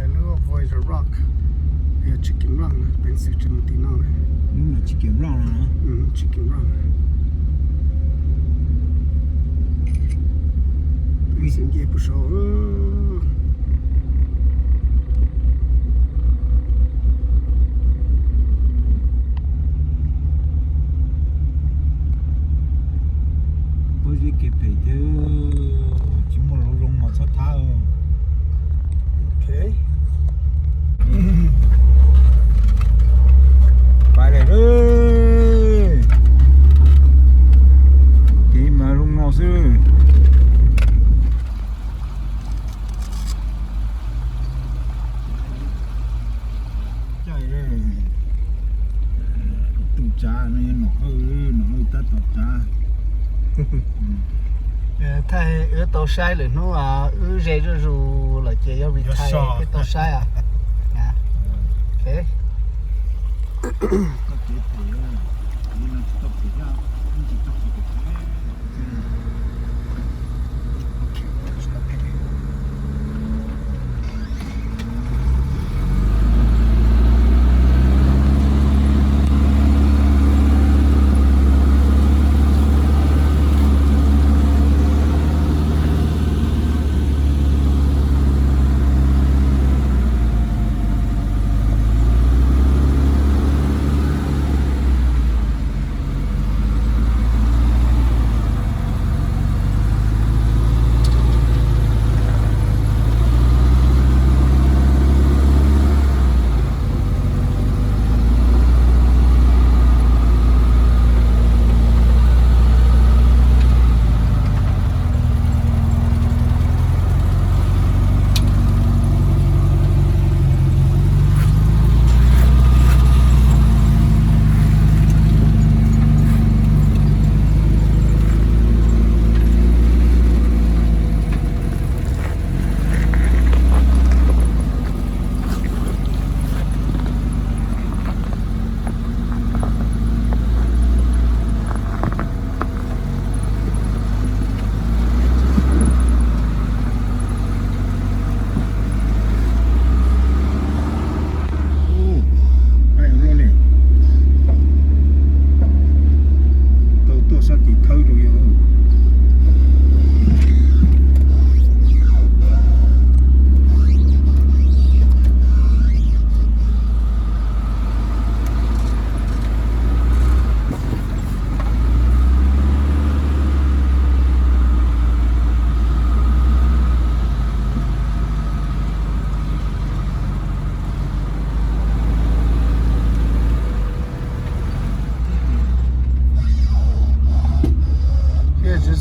little voice of rock. Yeah, chicken run. Ben seçim dinle. Chicken run, Chicken run. Ben sen gel bu show. Bữa gì kịp thì chứ chỉ một lỗ rung mà sao tha Okay. Phải đây đấy. Thì mà rung nào xưa. Chạy đây. Tụ cha nó ta tọt cha. Thay ở tàu sai rồi nó ở dây rồi là chỉ có bị thay cái tàu sai à. Okay.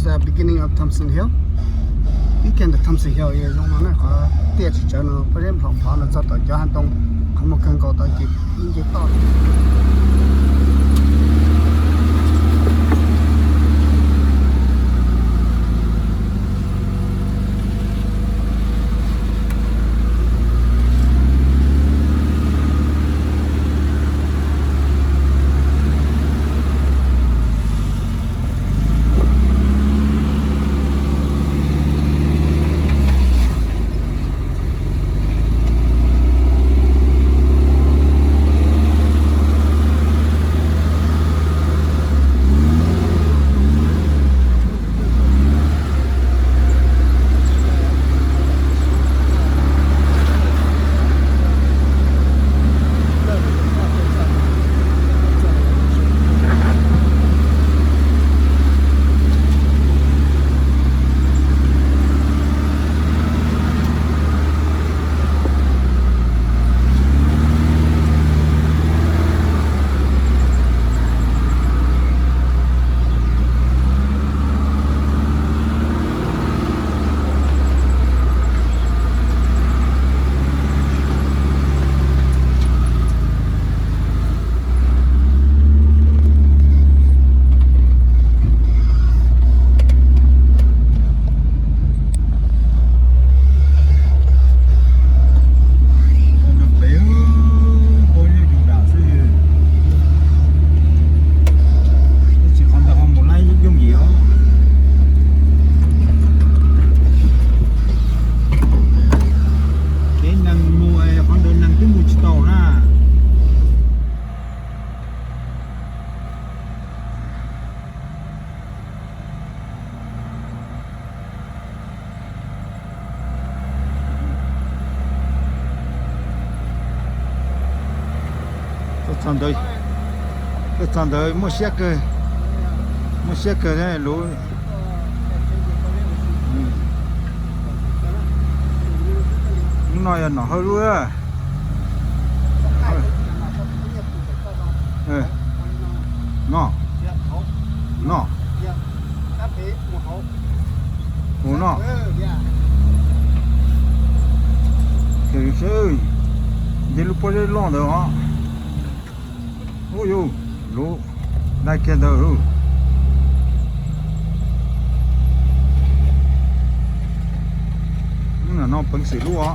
The beginning of Thompson Hill. Weekend Thompson Hill is on nó họ tiệt chỉ cho nó phải đem phòng phá nó cho tới cho hành động không một cần cầu tới kịp những cái to. chọn đời một xe cơ này lú nói là nó hơi luôn á nó ủa nó cái sự giờ lúc bây giờ lo được hả ôi yo lú đây kia đâu nó bận xỉu luôn á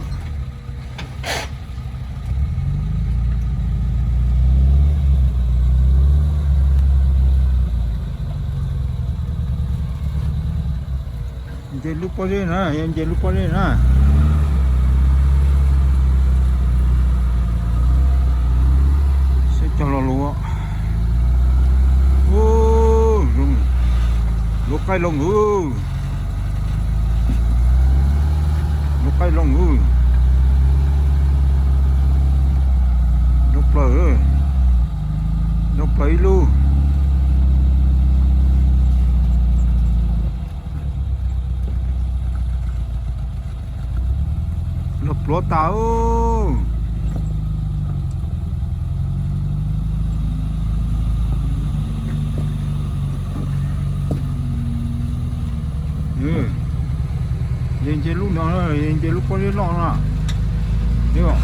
jangan lupa dia nah jangan lupa dia nah saya calon lu oh lu kai long cái lông ư nó play luôn nó plot tao nhìn trên lúc đó nhìn trên lúc có cái lon à thấy không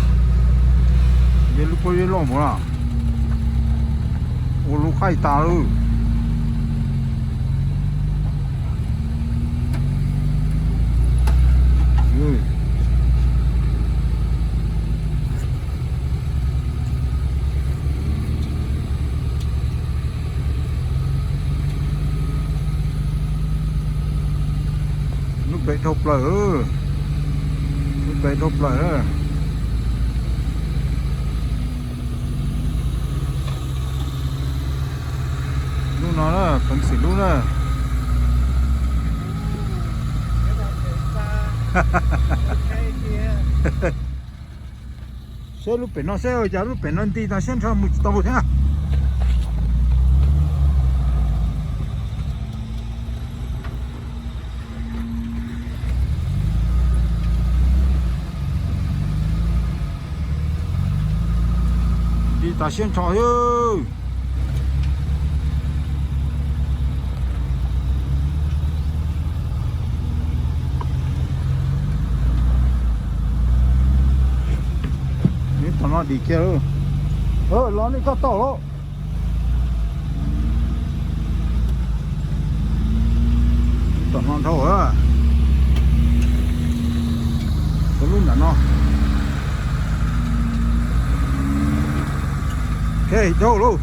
trên lúc có cái lon mà ô lúc khai ta luôn bệ thục lại bệ thục lại lúc nó là phần xỉn lúc nè số lúc bệ nó sẽ ở giờ lúc bệ nó đi ta xem cho một tàu thế à ta xem trò ơi nếu tao nó đi kia nó đi có tàu đó tao nó thôi á tao luôn là nó okay, đâu luôn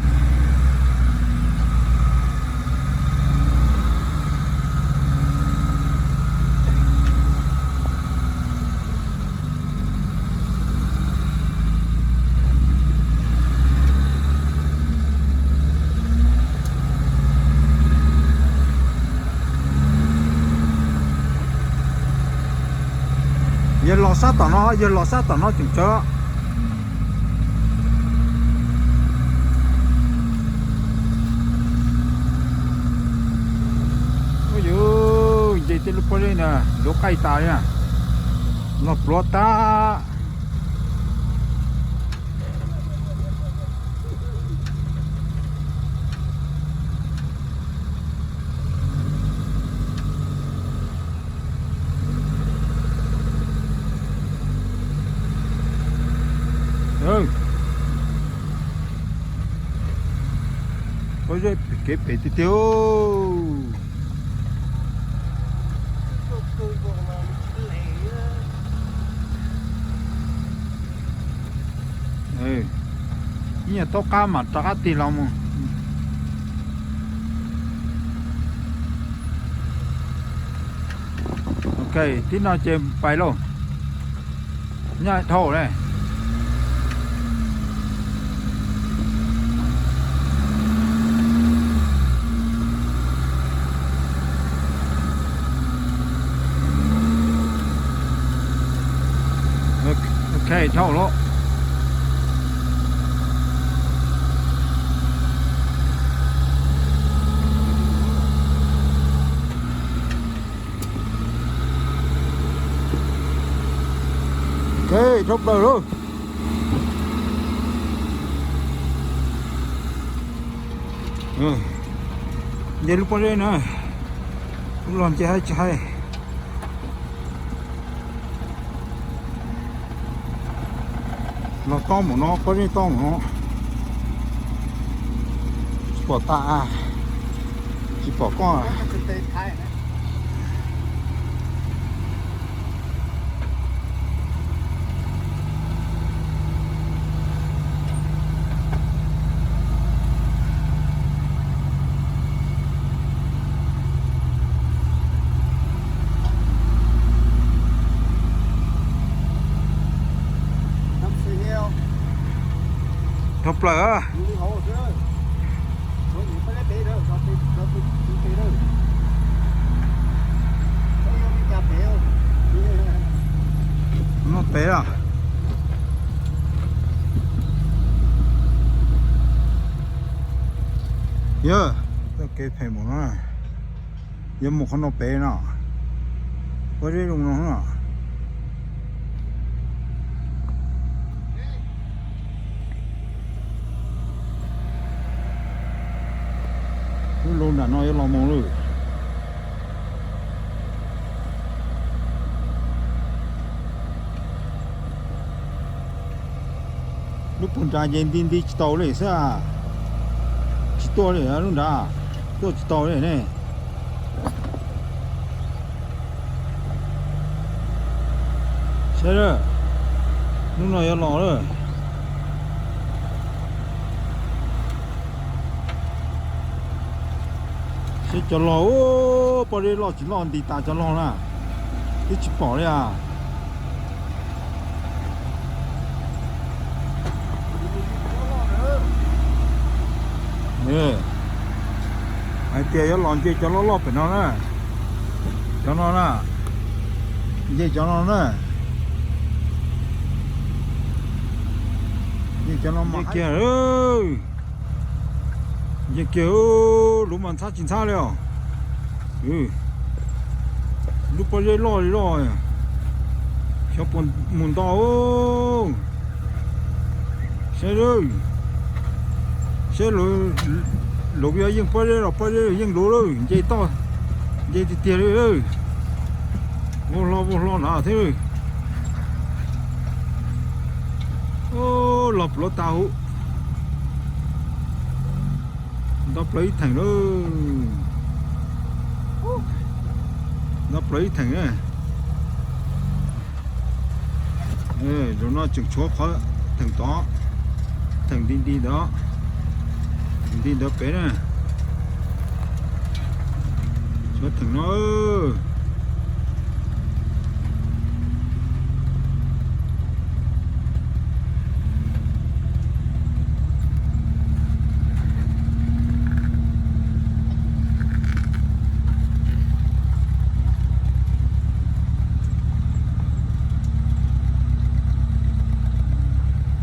giờ lò sát tao nó chừng cho jadi terlupa ni na lokai ta ya no plota bây giờ cái bể tiêu nhà to cá mà trả tiền lòng ok tí nào chơi bài luôn nhà thổ này ok thổ luôn ok chốt đời luôn. Giờ lúc đây nè làm chạy nó to một nó có đi to một nó bỏ ta chỉ bỏ con à. Thập lỡ nó té à. Giờ cái phải một nó giờ một con nó bé nó có đi đúng nó luôn đã nói lo mong rồi. Lúc punca trên tin đi tàu này sao? Chỉ tàu này luôn đã, tôi chỉ tàu này nè. Xe rồi, lúc nào lo rồi. Sẽ cho lo, bỏ đi lo chỉ lo đi ta cho lo nè, đi chỉ bỏ đi à. Nè, ai chơi cho lon chơi cho nó lo phải nó nè, cho nó nè, chơi cho nó nè, chơi cho nó mà kia ơi. Giờ kiểu lúc mà sát chính xác rồi, lúc bây giờ lo rồi, cho muốn to không, xe rồi, xe rồi, lúc bây giờ bây giờ nhưng lúa rồi, dây to, dây tiền rồi, vô lo nào thế rồi, ô lọp lọ tàu. Nó lấy thằng nó lấy thằng á, rồi nó chừng chúa khó thằng đó, thằng đi đó, thằng đi đó bé nè, chúa thằng nó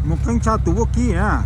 một thanh tra tủ kia à.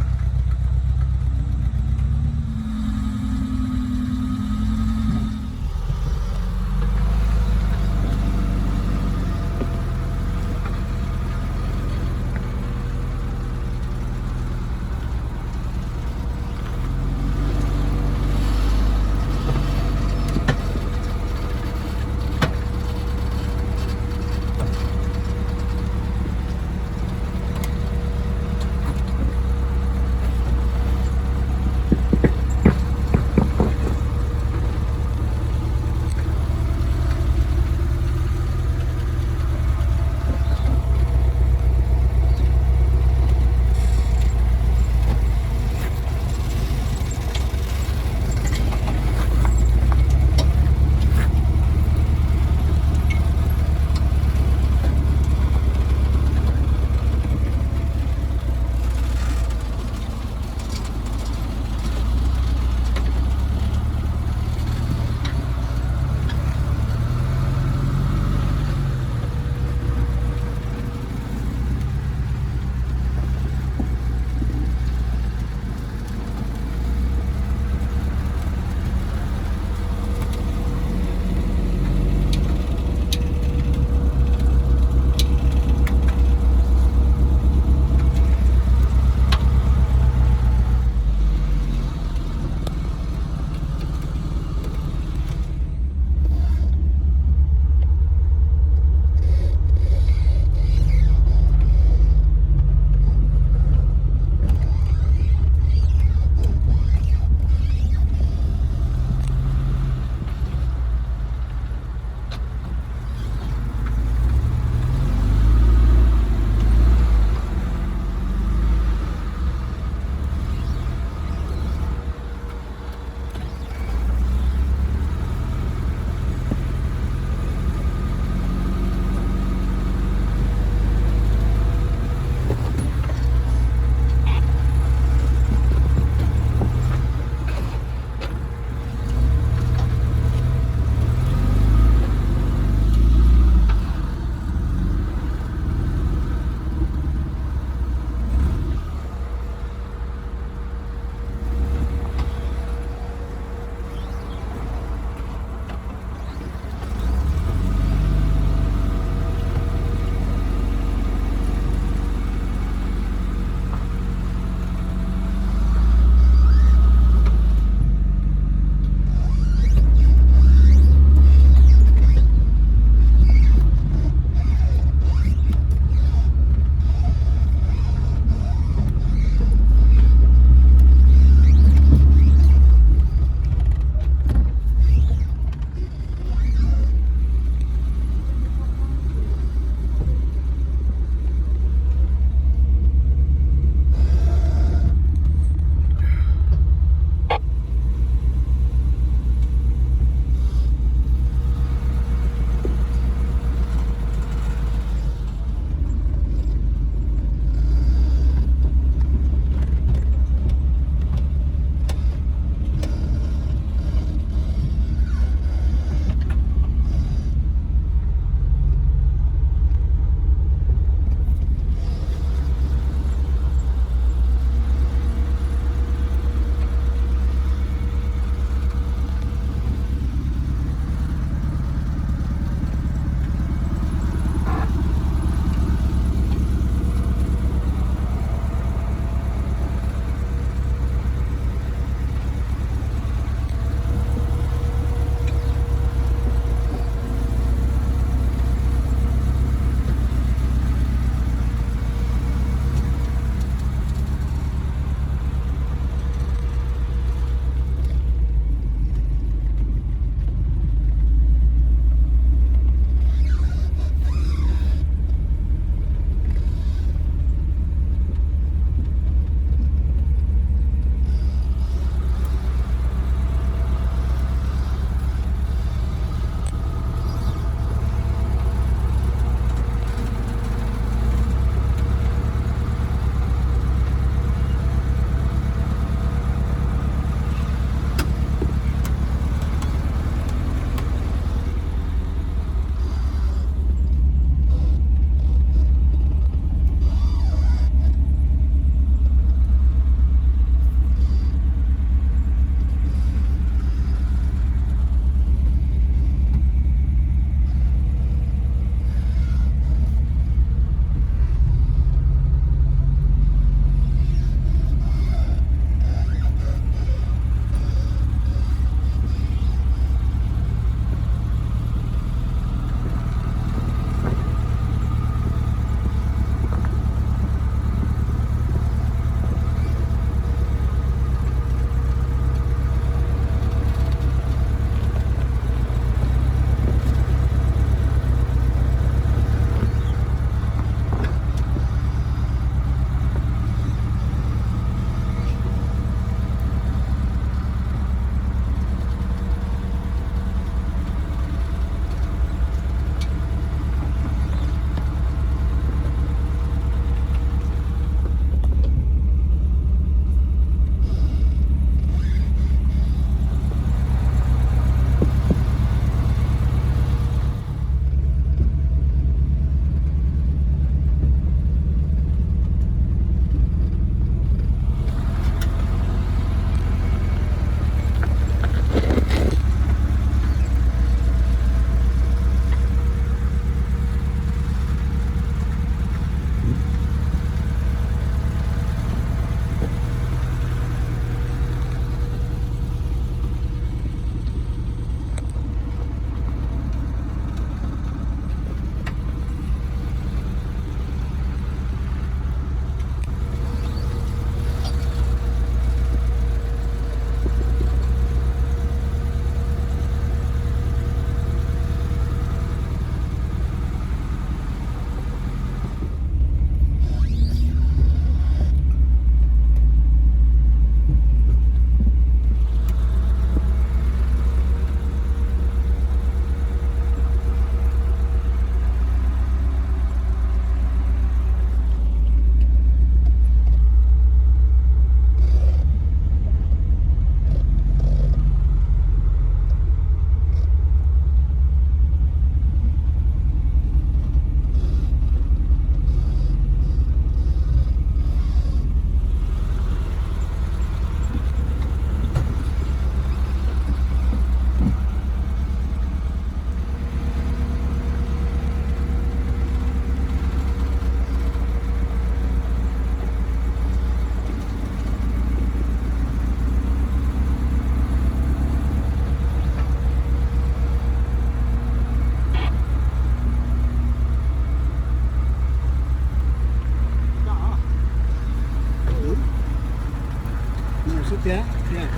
Yeah, yeah.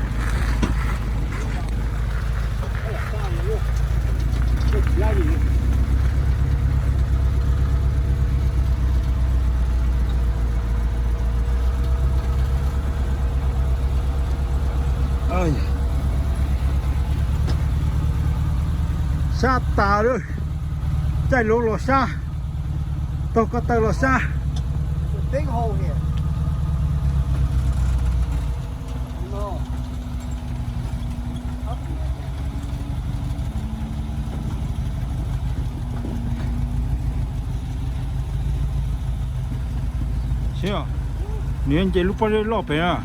Ôi, xa tà rồi, chạy lỗ lỗ xa, tôi có tờ lỗ xa. Big hole here. No. Chưa, nếu anh chạy lúc bao giờ lọp phải à?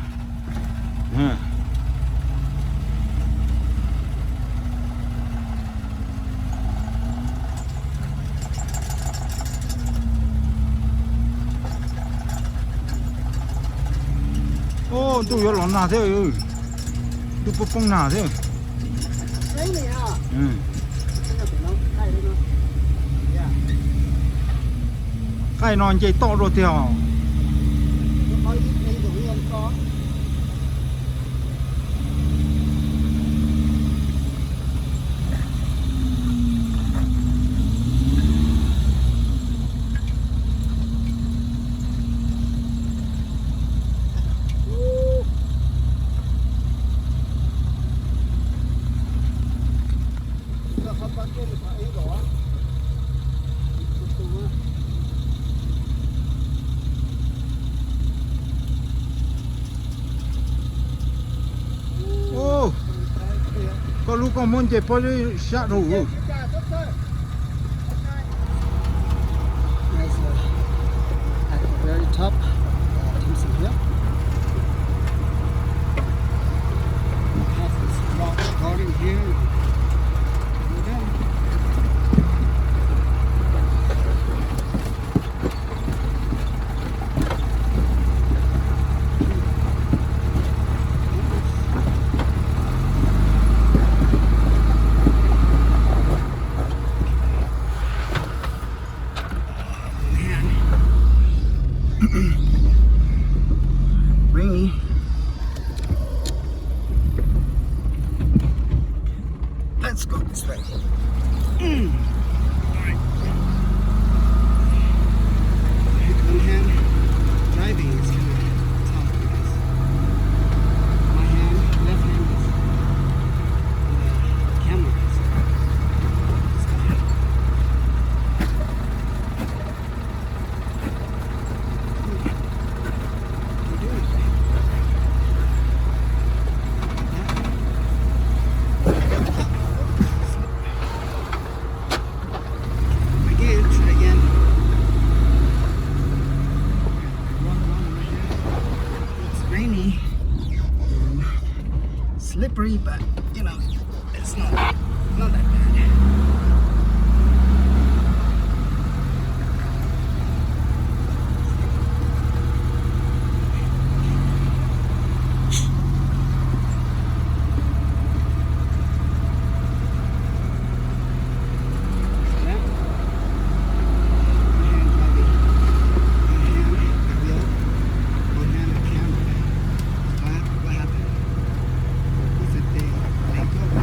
Ô, tôi có lon nào thế ơi, tôi có bông nào thế? Đấy này à? Ừ. Cái non chạy to rồi theo. Ô, có lúc con muốn chạy bao giờ sát đủ. Nice at the very top, Thompson Hill. Have this rock garden here. Go down. Rainy. Let's go this way. Alright. One hand driving is kind of tough because my hand, left hand is the camera. Slippery, but you know, it's not that bad. What happened? Was it they go?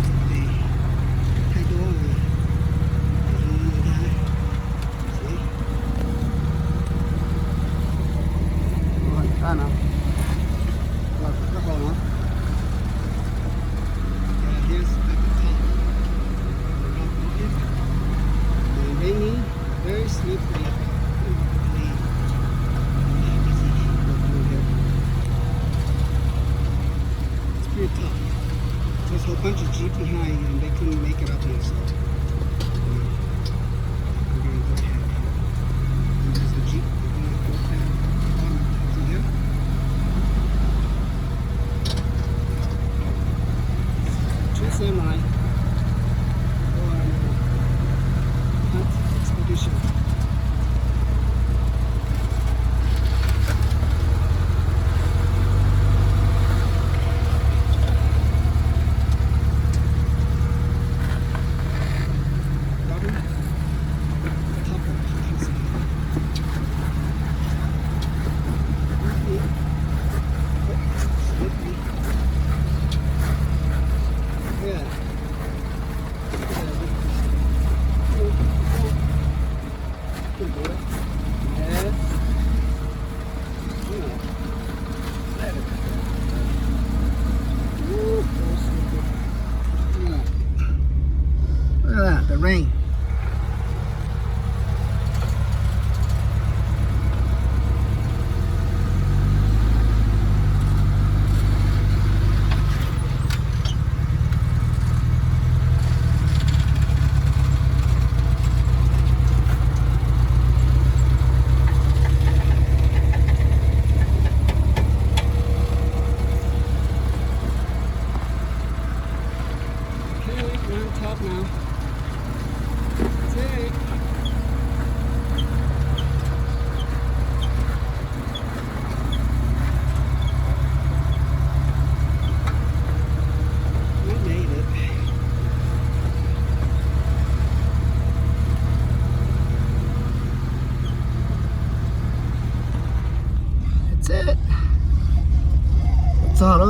sao đó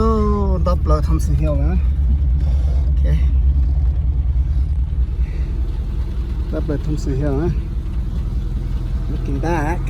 đắp lại thăm sự hiểu nữa. Ok. Đắp lại thăm sự hiểu nữa. Looking back.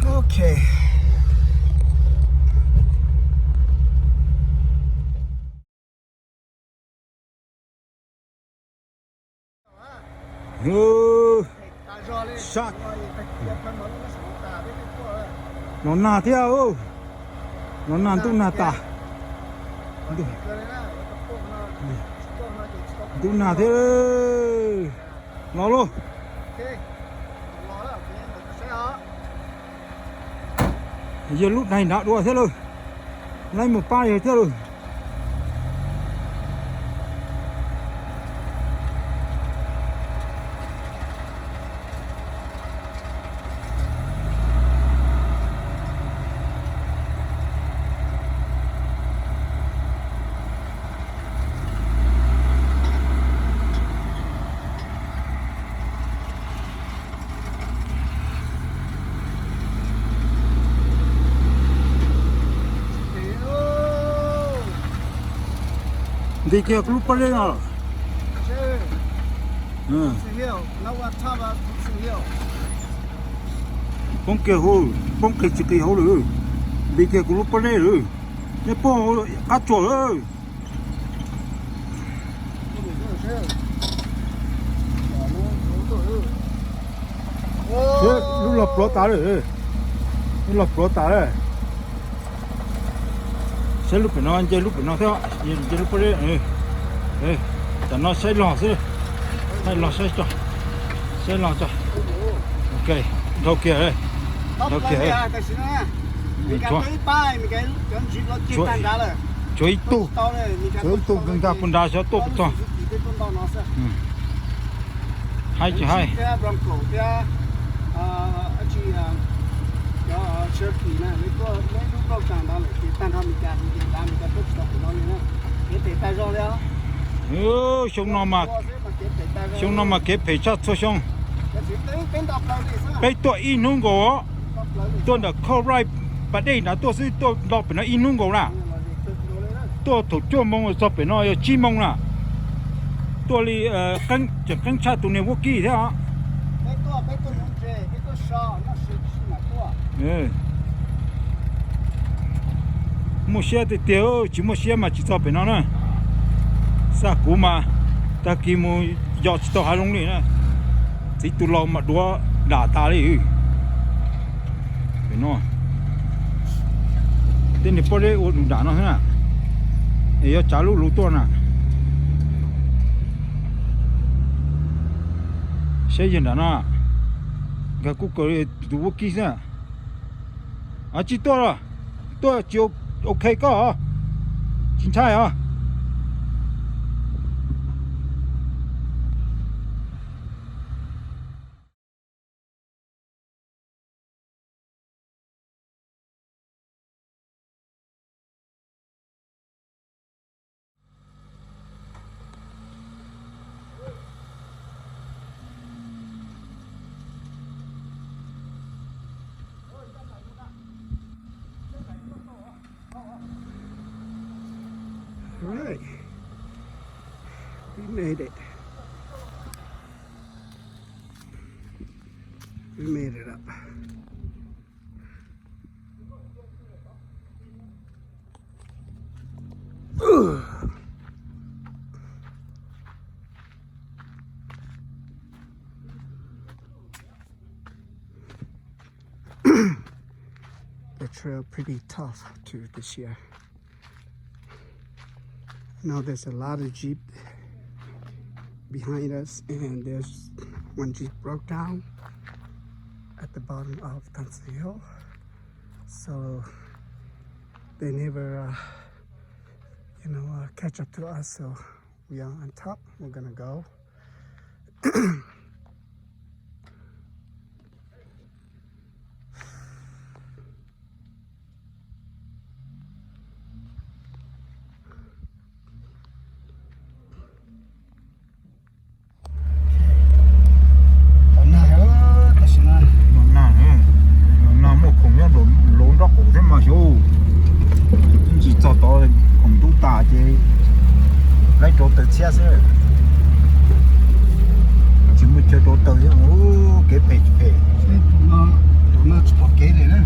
Okay. Sắc nó nà theo nó nà tu nà ta tu nà theo nó luôn giờ lúc này đã đùa thế rồi lấy một pa rồi thế rồi đi kia lúc bắt lên rồi không kia hồ không kia chỉ kia hồ rồi đi kia lúc bắt lên rồi nhớ po ăn chuột rồi lúc lập lót tá rồi lúc lập lót tá rồi sẽ lúc nó ăn chơi lúc nó theo chơi lúc đấy cho nó sẽ lò sẽ lò cho ok đâu kia đây đâu kia chuối tu gần ra phần đá sẽ tốt to hai chỉ hai xong nó mà cái phải chắc cho xong bây tôi in nung gỗ tôi đã khâu right và đây là tôi sẽ tôi đọc nó in nung gỗ là tôi thuộc cho mong cho phải nó chi mong là tôi đi căng cha tụi này vô kỳ thế hả mua xe thì tiêu chỉ mua xe mà chỉ cho phải nó nữa sao cũ mà ta kia mua giọt chỉ tao hai lông này nè chỉ tụi lo mà đua đả ta đi phải nó tên này bỏ đấy ổn đả nó thế nào ấy trả lũ lũ to nè xây dựng đả nó cái cú cười đủ kỹ ra à chỉ to rồi tôi chỉ ok có chính xác hả made it. We made it up. The trail pretty tough too this year. Now there's a lot of Jeep behind us, and there's one Jeep broke down at the bottom of Thompson Hill, so they never catch up to us, so we are on top. We're gonna go. một khủng nhân lốn đó cổ thế mà số chỉ cho to khủng tu tà chứ lấy chỗ tự xe xe chỉ một chỗ chỗ tự chứ cái bể tụi nó chụp kế này đó.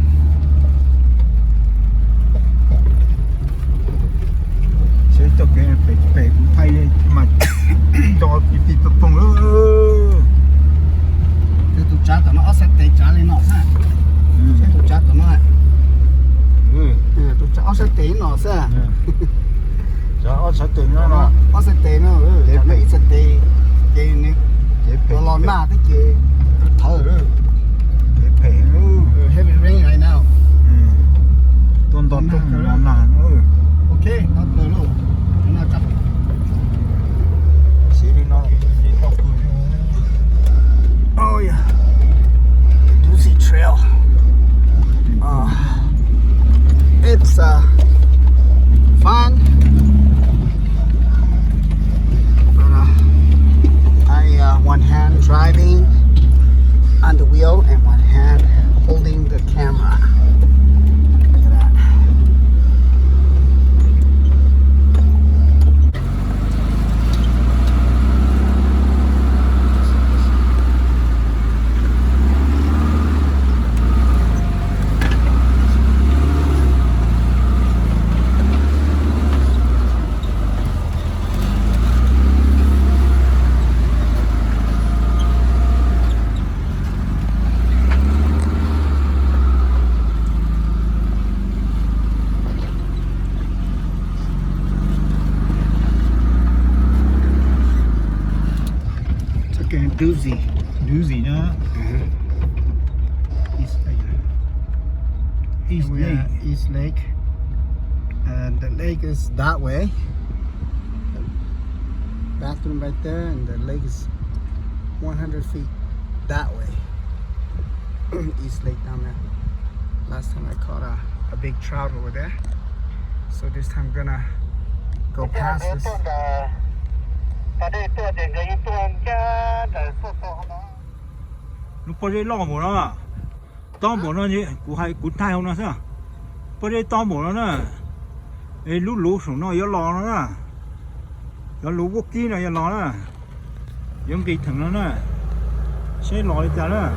sẽ cho cái bể cũng thay mà cho cái tập phòng Cái tụi cha tụi nó sẽ tệ trả lên nó ha. Tụi cha tụi nó tụi cha sẽ tệ nó sẽ đó sẽ tiền nó sẽ tệ nó nó ít sẽ tệ cái này tụi lo na thế kia thở cái bể heavy rain right now. tuần tuần tuần nó nản Ok nó tới luôn nó chặt xí đi nó oh yeah the Duzi Trail. It's fun, but I one hand driving on the wheel and one hand holding the camera. Look at that. Doozy nữa East We are Lake. at East Lake, and the lake is that way. Bathroom right there, and the lake is 100 feet that way. East Lake down there. Last time I caught a big trout over there, so this time I'm gonna go past this. Lúc bây giờ lo bộ nó to bộ nó như của hai của thai không nó sao bây giờ to bộ nó nè ấy lú lú xuống nó yếu lo nó nè yếu lú quốc kia nó yếu lo nè giống kỳ thằng nó nè sẽ lo đi chả nè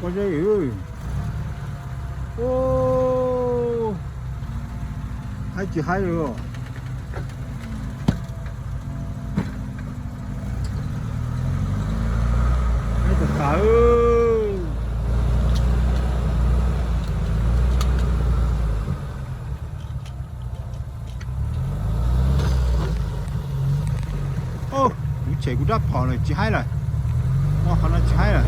có gì ơi ô hai chị hai rồi hai chị cả ơi ô cái trẻ cũng đã跑了chị hai rồi哇好像chị hai rồi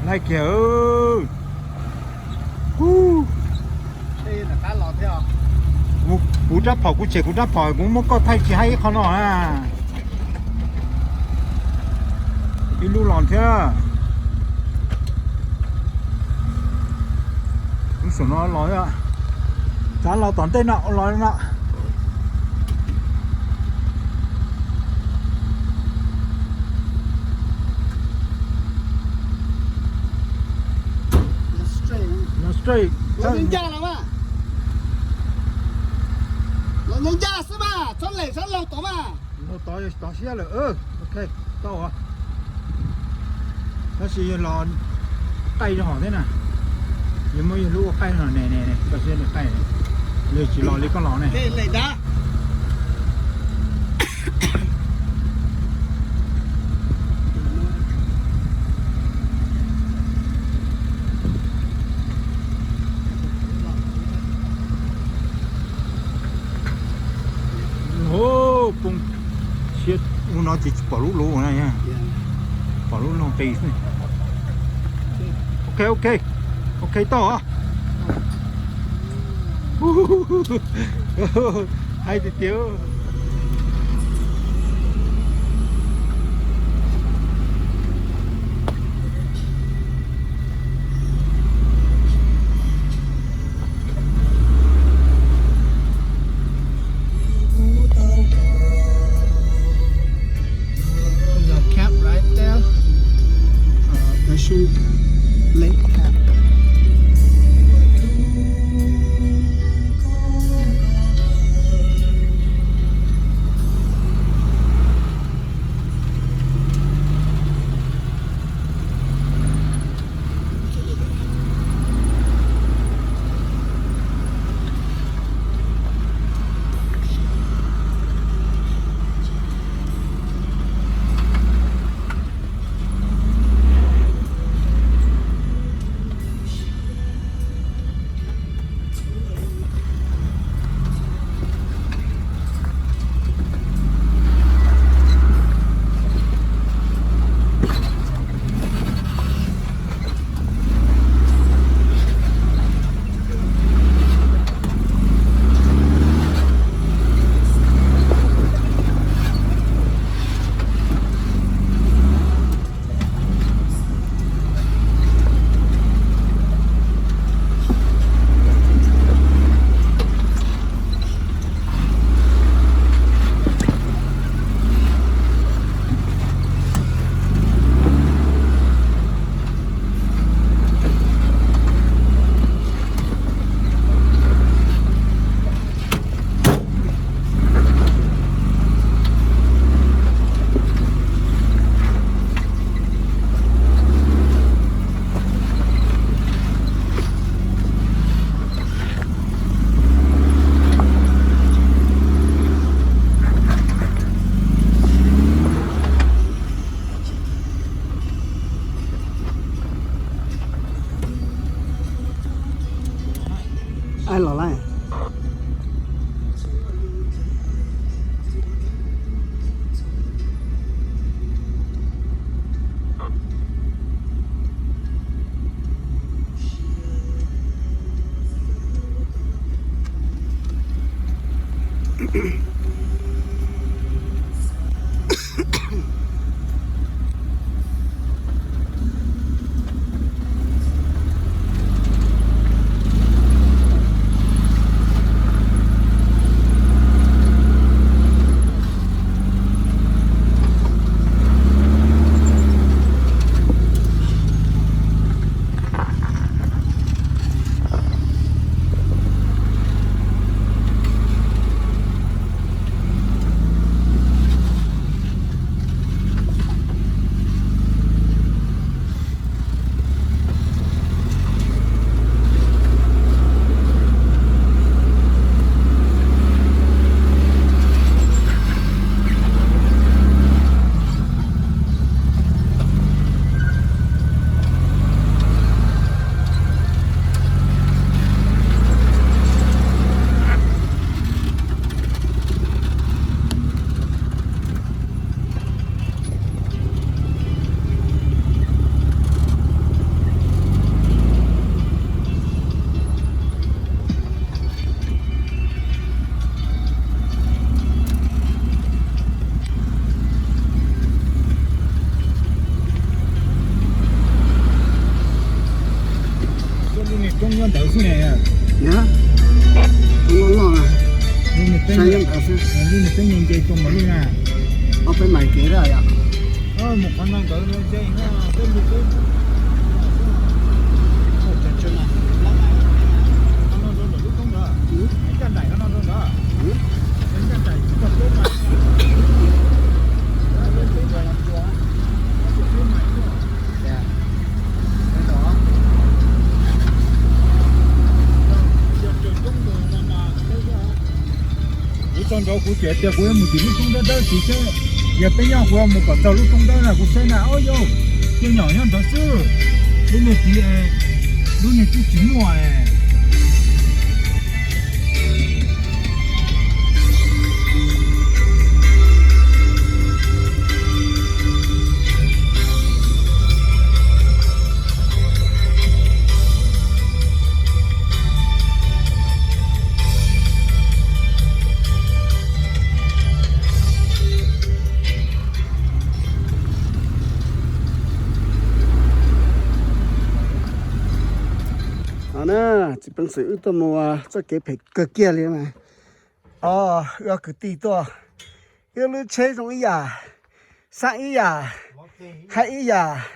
này kìa Đây là cá lọt theo. cú đáp跑cú chạy cú đáp跑cũng muốn có thay chỉ hay không nó à đi lưu lòn thế cũng sợ nó nói à chán là toàn tên nọ nói nọ nó straight 老人家了嘛？老人家是吧？穿垒穿老懂嘛？ nó tỏ xe là ok tao à nó chỉ là cây nó hỏi thế này nhưng mà lúc cây nó này này này cái xe này cây này lấy chỉ lo lấy con lò này 可以垒的。 ô bông xe nó chỉ bỏ lú lú này nha bỏ lú nó tì này ok ok ok to à hay thì tiêu Mission Lake Cap. Ai lò lại. 你中央豆腐呢呀？ nhá không ngon à 你们 sao 真 em 的， ở phía 你们真人家中么路啊？ ở bên mày kia rồi à 啊，木看那个那这啊，这不这。 chân này 看到这了，都中的，没站台看到中的，没站台这都买。dạ cái đó我中咗股姐姐，我冇點中得到，其實也不樣，我冇個走路中得啦，我真係，哎呦，這樣樣都是，你們啲你們啲寂寞誒。 nè chỉ bằng sự tôi mua cho cái phải cực kia liền này ưa cứ tì to yêu lưu chế trong ý à sang ý à hay ý à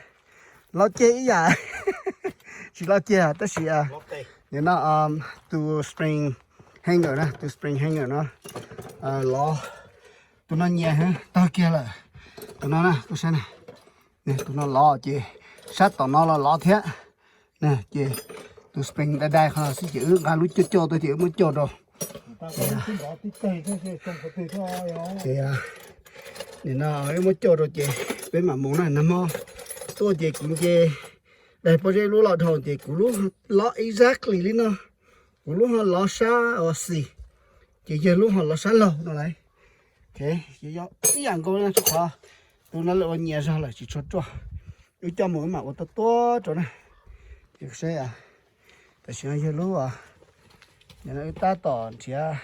lo chế ý à chỉ lo chế à tất gì à nên nó to spring hanger nè to spring hanger nó lo tụi nó nhẹ ha to kia là tụi nó nè tôi xem này nè tụi nó lo chị sát tụi nó là lo thế nè chị tôi spring đã đai không sẽ chữ ngã lúa cho tôi chữ mới cho rồi thì nên nó em mới cho rồi chị bên mà muốn này nằm tôi chị cũng chị đây bây giờ lúa lọt thòng chị cũng lúa lọt exactly lý nó cũng lúa lọt xa ở xì chị giờ lúa lọt xa lâu nó này thế chị cho cái dạng cô nó cho họ tôi nó lại nhẹ ra là chỉ cho tôi cho mỗi mà tôi to chỗ này thì sẽ tại sao giờ lúa à nhà nó ta tòn chia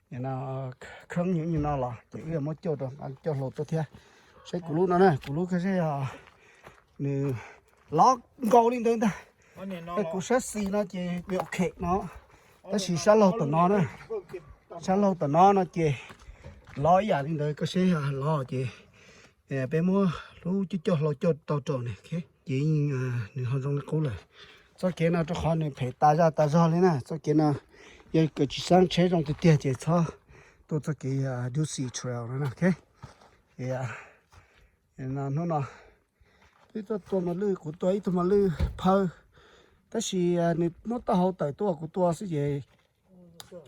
nhà nó không những như nó là chỉ là một chỗ rồi ăn cho lột tôi theo sẽ củ lúa nó này củ lúa cái sẽ nè lót câu lên tới ta cái củ sét xì nó chỉ bị ok nó cái xì sát lâu tận nó nữa sát lâu tận nó chỉ lói giờ lên tới cái sẽ lo chỉ bé mua lúa chỉ cho lột cho tàu trộn này ok chỉ nè họ trong củ này cho cái nào cho họ này phải ta ra lên nè cho cái nào giờ cái chỉ sang chế trong cái tiền chế cho tôi cho cái Ducy Trail nữa nè ok thì nó cái tôi mà lư của tôi mà lư phơi tất nhiên nó tao hậu tại tôi của tôi sẽ gì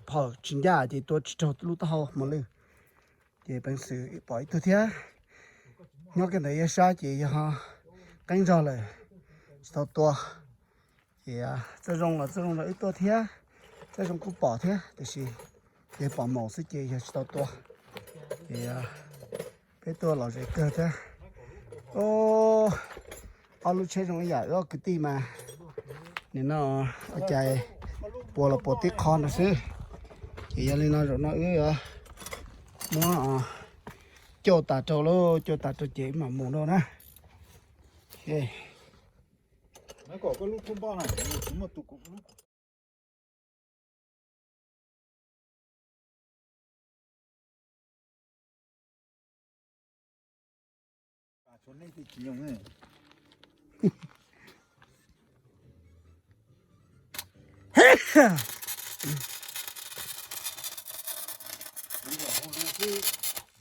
phơi chính ra thì tôi chỉ cho lúc tao hậu mà lư thì bằng sự bởi tôi thế nhớ cái này sao chị ha canh ra lại sau tôi thì这种了一多天，这种不保天，就是也保毛是这也知道多，也别多了这个的，哦，阿鲁这种也要个地嘛，你那在播了播的看的是，也要你那种那个么就打着喽，就打着这嘛木了呢，嘿。 那个路通报呢？什么都路。啊，从那个金融哎。嘿哈！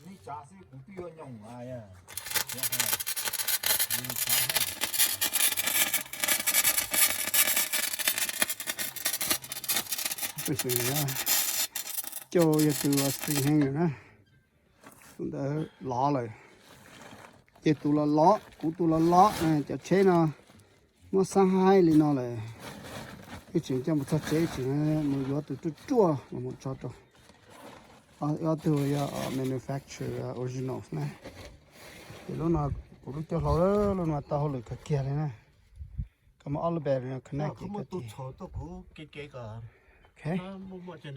你家是不必要用啊呀？cái gì nữa cho giờ từ spring hang rồi nè chúng ta ló rồi giờ tụ là ló cũng tụ là ló này cho chế nó sang hai lên nó này cái chuyện cho một số chế chuyện một gió từ chua mà một cho cho gió từ manufacture original này thì lúc nào cũng lúc cho lâu đó lúc nào tao hồi cái kia này nè cái mà all the better connect cái ok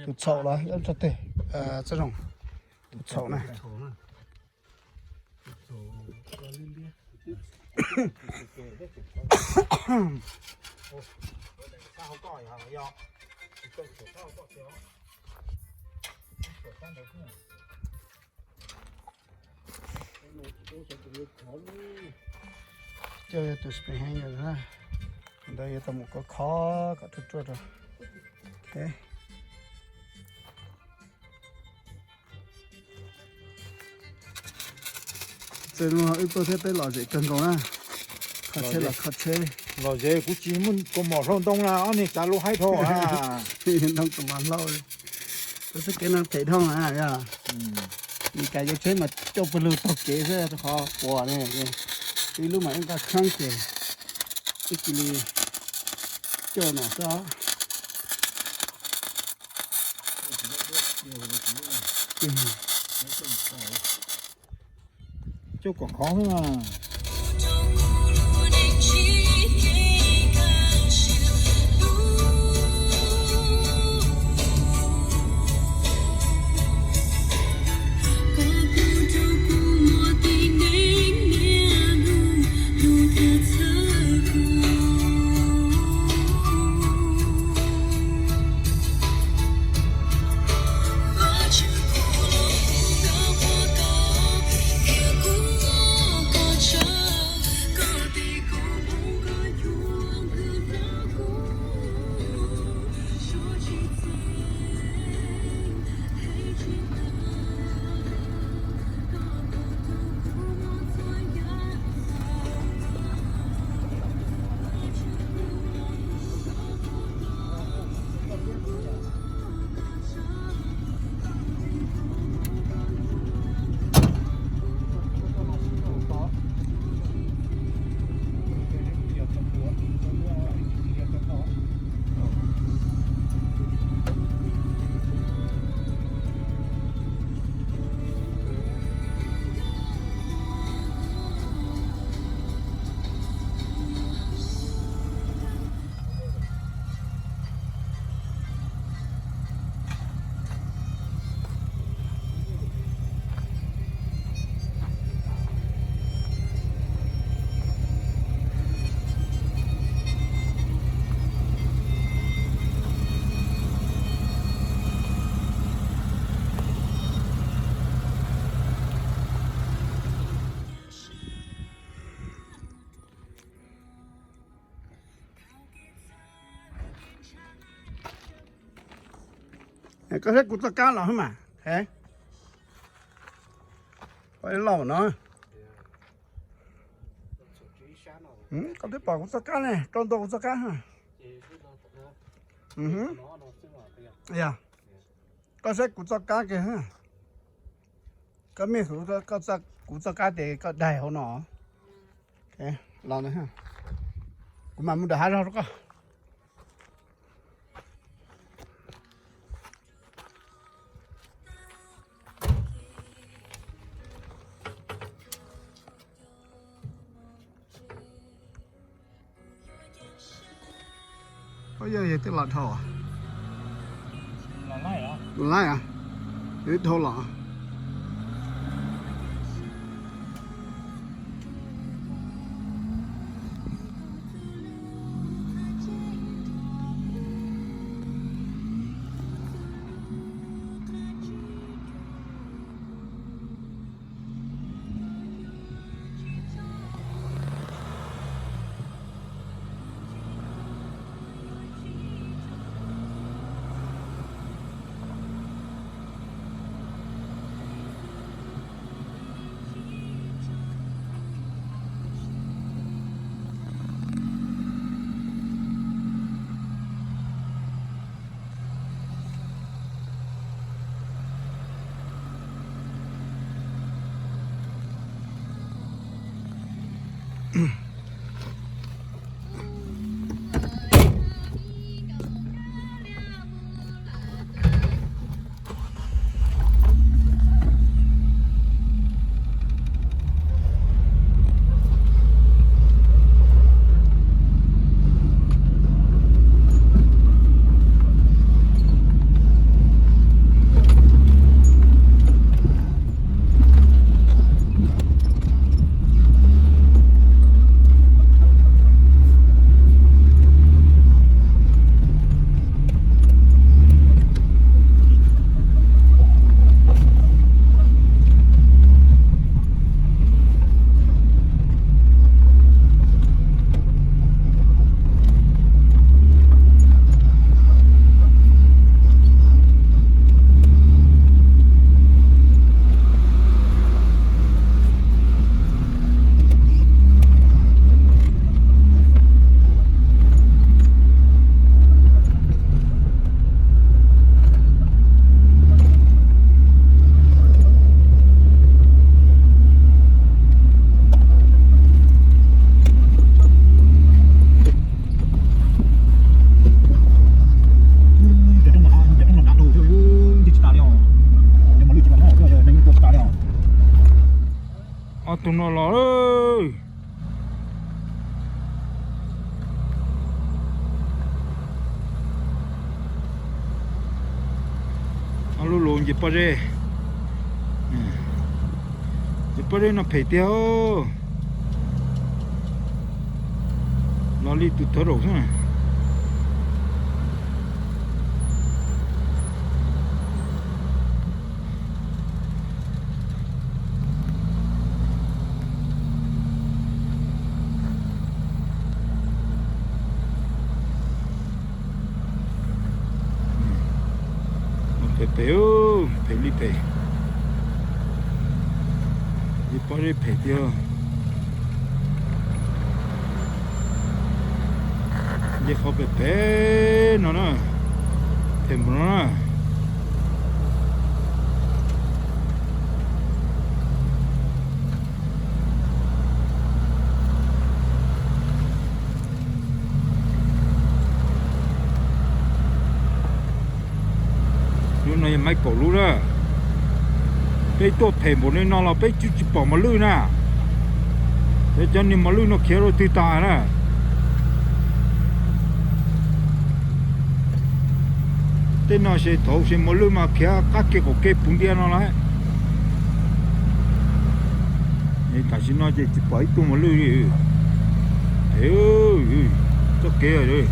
tụt sầu là em cho tê这种tụt sầu này 好高呀，要一个手套过条，手上的线。chơi từ spring hang rồi ha đây là một cái khó cả chút chút rồi ok chơi luôn ít tôi thấy tới lò dễ cần cầu ha khó chơi là khó chơi lò dễ cũng chỉ muốn có mỏ rong đông là anh ấy cả lô hay thôi à đông tụi bạn lâu rồi tôi sẽ cái nào thấy thông à ya đi cái cho chơi mà cho phần lưu tóc kế ra tôi khó bỏ này đi lúc mà em ta khăng kề cái gì cho nó sao chứ còn khó hơn mà có hết cút cá nào không mà thế phải lẩu nó có thể bỏ cút cá này con đồ cút cá hả dạ có hết cút cá kìa ha có mấy thứ có cút cá để có đầy hậu nọ ok lẩu này ha cũng mà muốn đá ra đó có giờ gì tức là thầu à? là lái à? Lái à? Ít thầu lọ. tụi nó lò ơi alo lồn gì pa re gì pa re nó phải tiêu nó đi tụt thở rồi nè Peo, Felipe. Y por el petio. Y el Pepe, no, no. Temblona. Này máy cổ luôn đó, bây tôi thèm bộ này nó là bây chú chỉ bỏ mà lươn nè, để cho nên mà lươn nó kéo rồi từ ta nè, thế nó sẽ thấu sẽ mà lươn mà kéo các cái cổ cây bún đen nó lại, này cả xin nó chỉ bỏ ít tôi mà lươn đi, thế ơi, cho kéo rồi,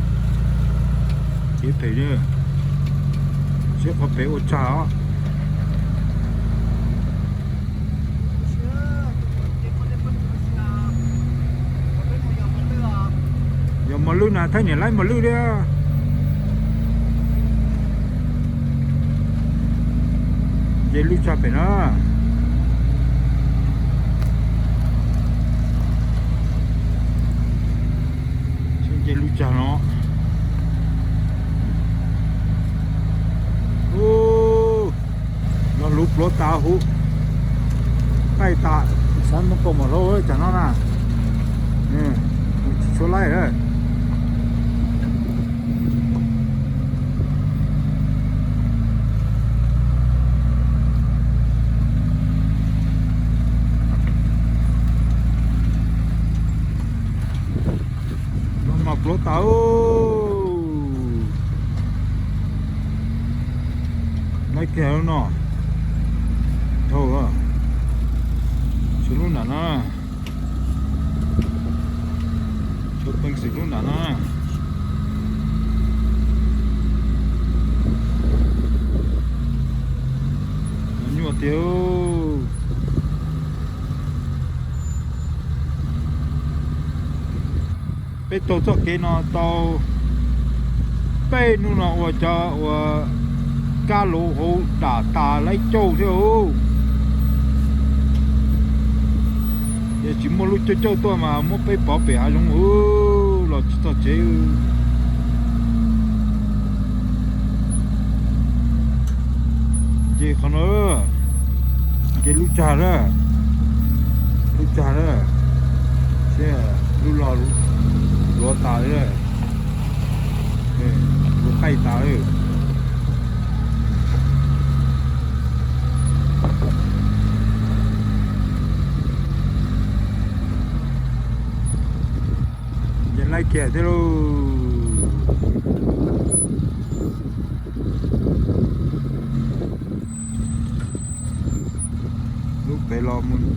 kéo phải nữa. Sẽ có bé ô cháo giờ mà lưu nào thấy nhỉ lấy mà lưu đi vậy lưu cha phải nó vậy lưu cha nó nó lúp lót tao hú tay tạ sáng nó có một lô ấy chẳng nó nè nè số lại đấy nó mặc lót tao mấy kéo nó thôi à xử luôn nè nó cho bánh xử luôn nè nó nhua tiêu bây tổ cho cái nó tàu bây nu nó ở cho cá lô hồ đả tà lấy trâu theo giờ chỉ mua lúc cho trâu tôi mà mua phải bảo vệ hai lông là chỉ tao chế gì còn nữa cái lúc trà đó xe lúc lò tà đấy lúc hay tà đấy lại kẹt thế rồi lúc phải lo muốn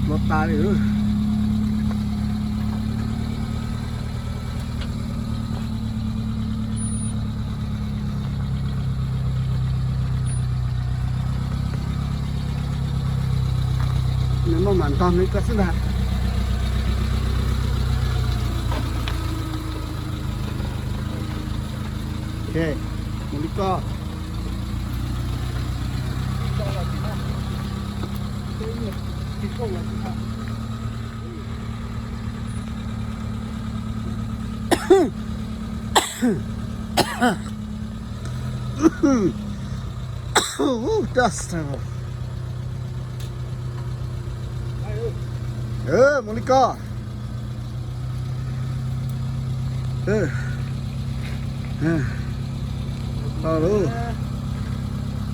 lót ta đi nếu mà mặn tôm mới có sức đạt ok một lít co dust một lít co luôn,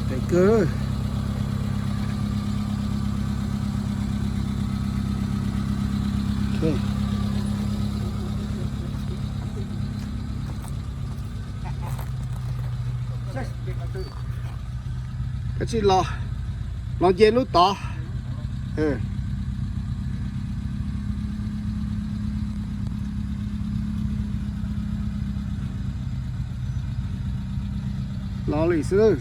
cái cơ, Okay. Cái gì lo dê lú to. Ừ. Lo lì xưa.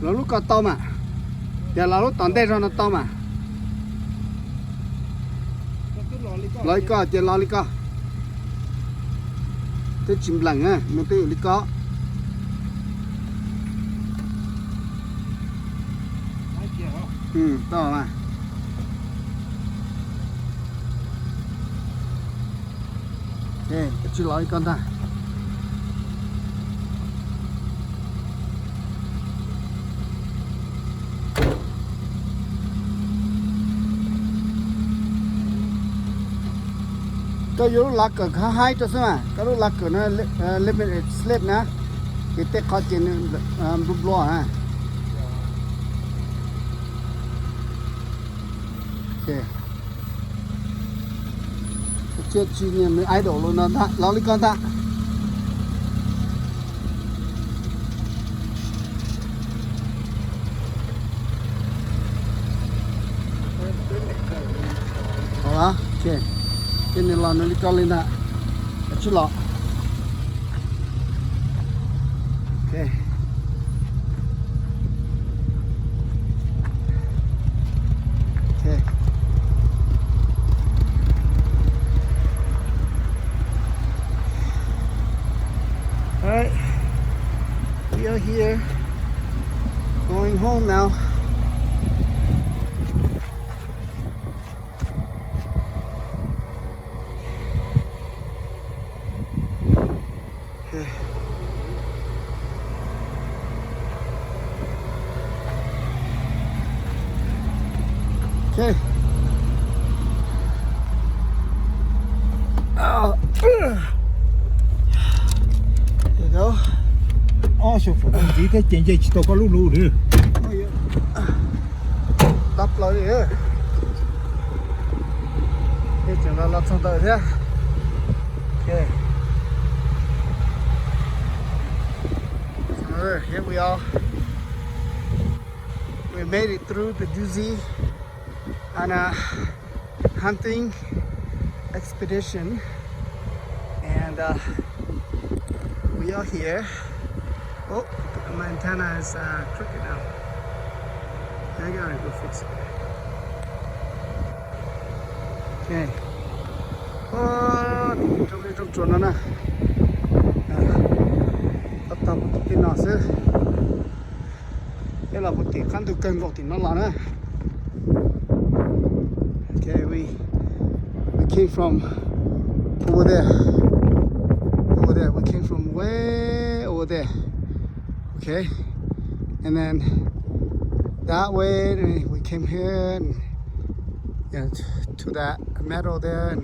Lo lúc có to mà. Giờ lo lúc tòn đây rồi nó to mà. Lo có giờ lo có. Tôi chìm lặng á, nó tôi lý có. Ừ, to mà. Ê, chỉ lo con ta. Cái yếu lạc cờ khá hay cho sao cái lúc lạc cờ nó limited slip nè cái tết khó trên rụp lo ha ok chưa chi nhận mới idol luôn nó ta lo đi con ta hả ok cái này là nó đi con lên đã chút lọ ok ok alright we are here going home now. Okay. There you go. số phụ gì thế chuyện gì tôi có lú lú nữa. Đắp lại đi. Cái chuyện là lót xong tới thế. Okay. So here we are. We made it through the doozy on a hunting expedition, and we are here. Oh, my antenna is crooked now. I gotta go fix it. Okay. Oh, trong chuột nó nè. Tập tin nó sẽ. Đây là một tiếng khăn từ kênh vào thì nó là nè. Okay, we came from over there. Over there, we came from way over there. Okay, and then that way we came here and to that meadow there, and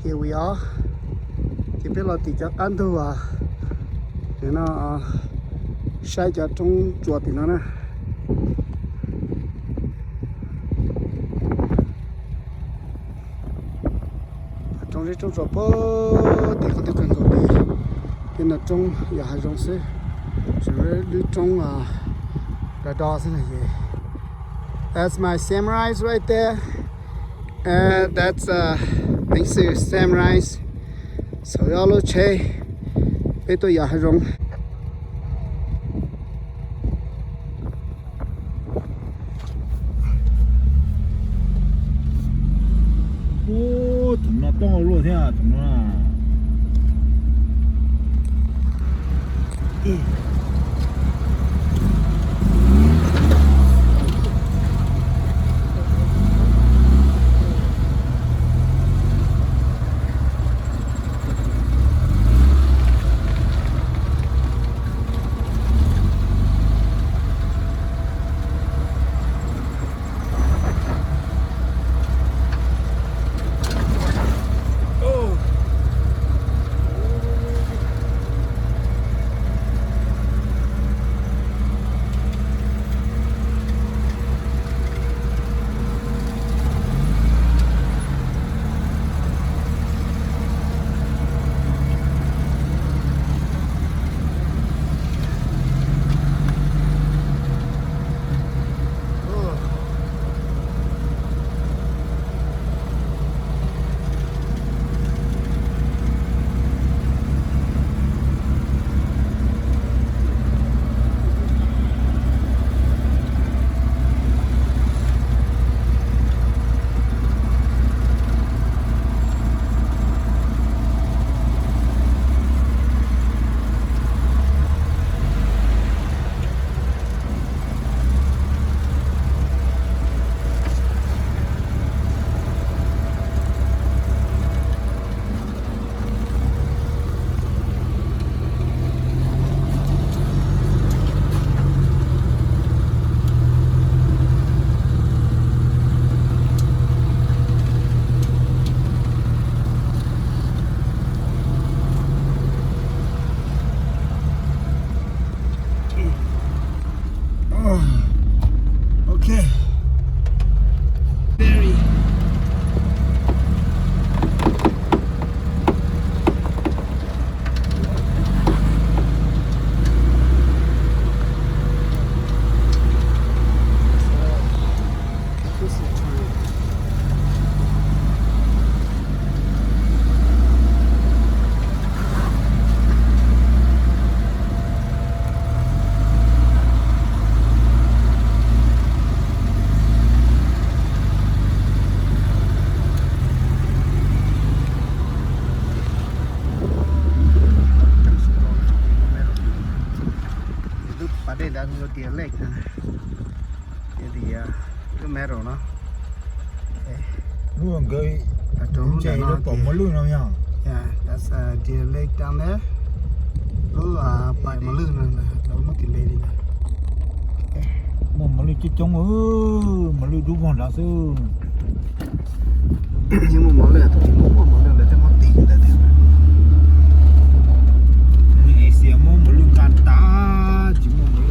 here we are. Thì biết là tí chắc ăn thôi à, để nó sai cho trong chuột thì nó nè. Trong chuột bơ thì có thể cần cầu đi, thì là trong nhà hàng rong xe. That's my samurais right there. That's these are samurais. So y'all che. Ito yaharong. Ô, tụi nó to luôn thế à, tụi nó à. có tiền lệch nè thì cái mẹ rồi nó luôn cái ở trong chạy nó bỏ một lưng nào nhá. yeah, that's a deer lake down there. Nó bài mà lưng này nó mất tiền đây đi nè. Mà lưng chết trống mà lưng đúng còn là sư. Nhưng mà món lửa thì món lửa là cái món tiền là tiền. Này xe mà lưng can ta chỉ mà lưng.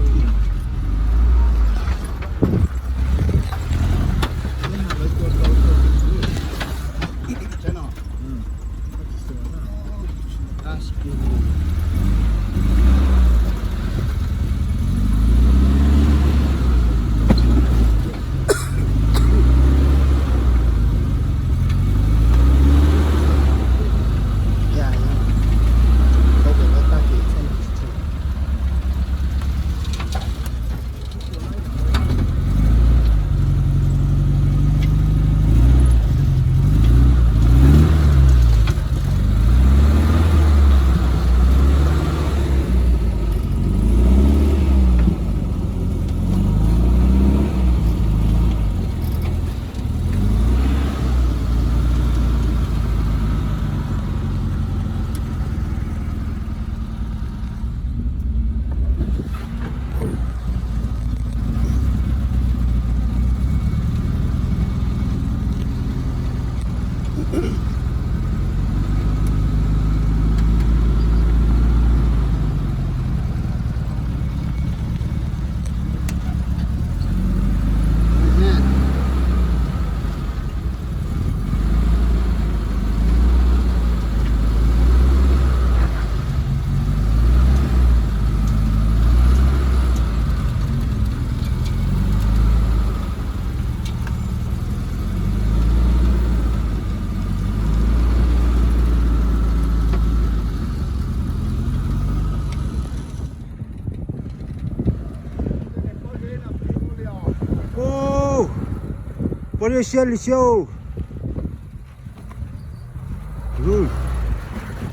Por isso ele show.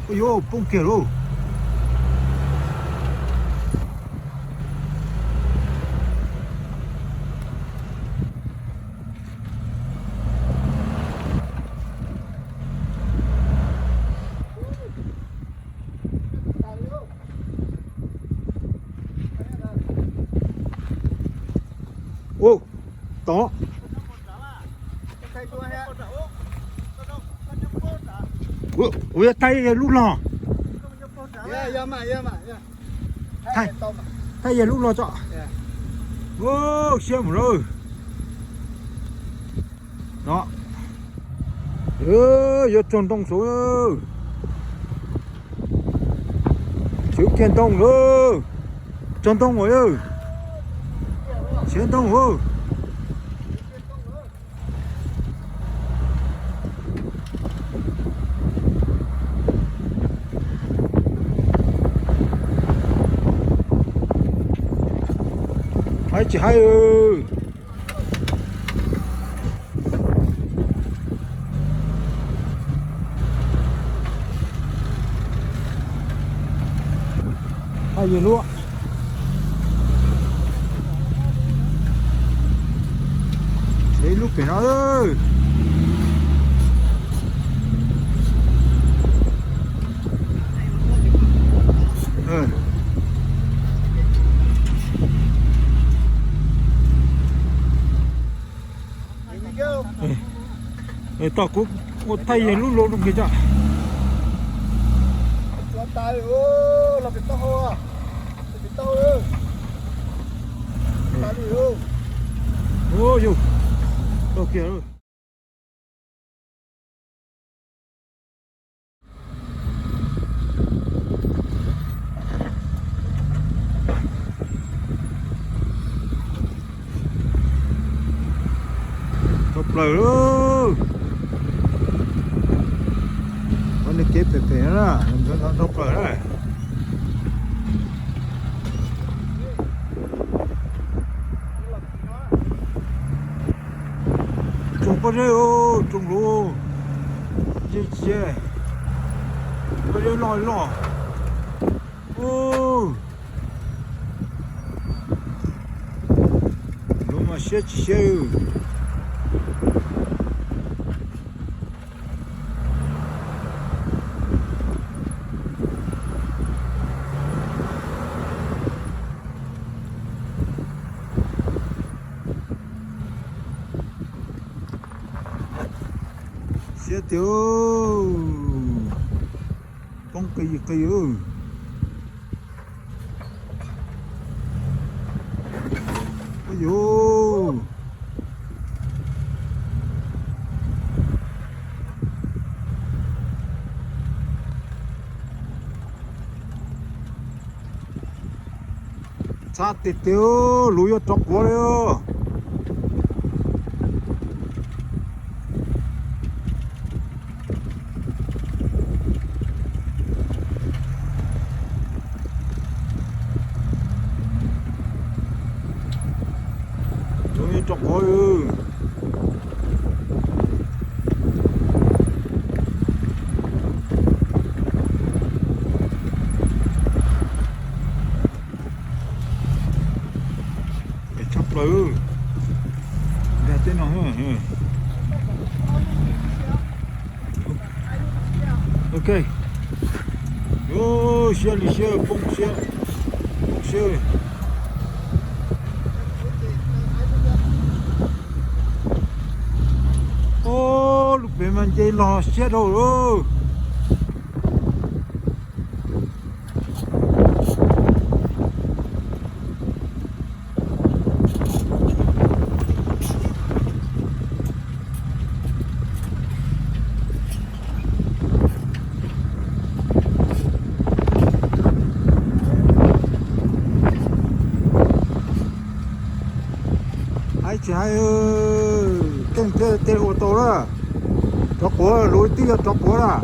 Ôi bông kia rồi. Ô, đó. Ủa tay lúc lò. Tay lúc lò cho. Ô, xem rồi. Đó. Giờ tròn tông số. Chữ kiên tông nữa. Tròn tông rồi ơi. Chiến tông rồi. Hai chị hai ơi. Hai gì luôn. Đấy lúc cái nó ơi. Tao cũng thay lúc lỗ được cái chợ. Làm tay ô, làm việc tao hoa. Làm việc tao ơi. Làm gì không? Ô dù. Ok rồi. Top lời luôn. Nó chết thế đó, nó độc rồi đấy. Trùng bao nhiêu, trùng luôn. Chết. Bao nhiêu lò. Ô. xe xe xe tiêu bông cây cây ơi ôi dồi sát tít tiêu lùi ở trọc quá đấy lùi ở trọc quá đấy chọc lại ra tên nào hả ok ô xe đi xe bông xe ô lúc bé mình chơi lò xe đâu rồi ai chạy ơi tên ô tô đó chọc của lối tia chọc của là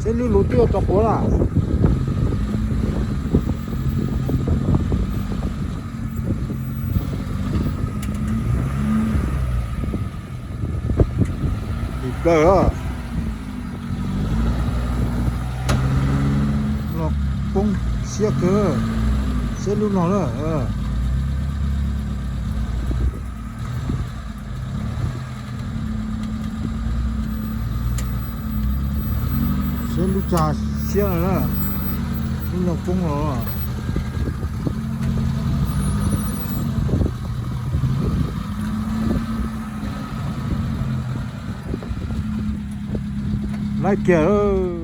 sẽ lưu lối tia chọc của là đi cơ nó cũng xe cơ sẽ lưu nó là xe lưu trà xe này là lưu nó cũng rồi lại kìa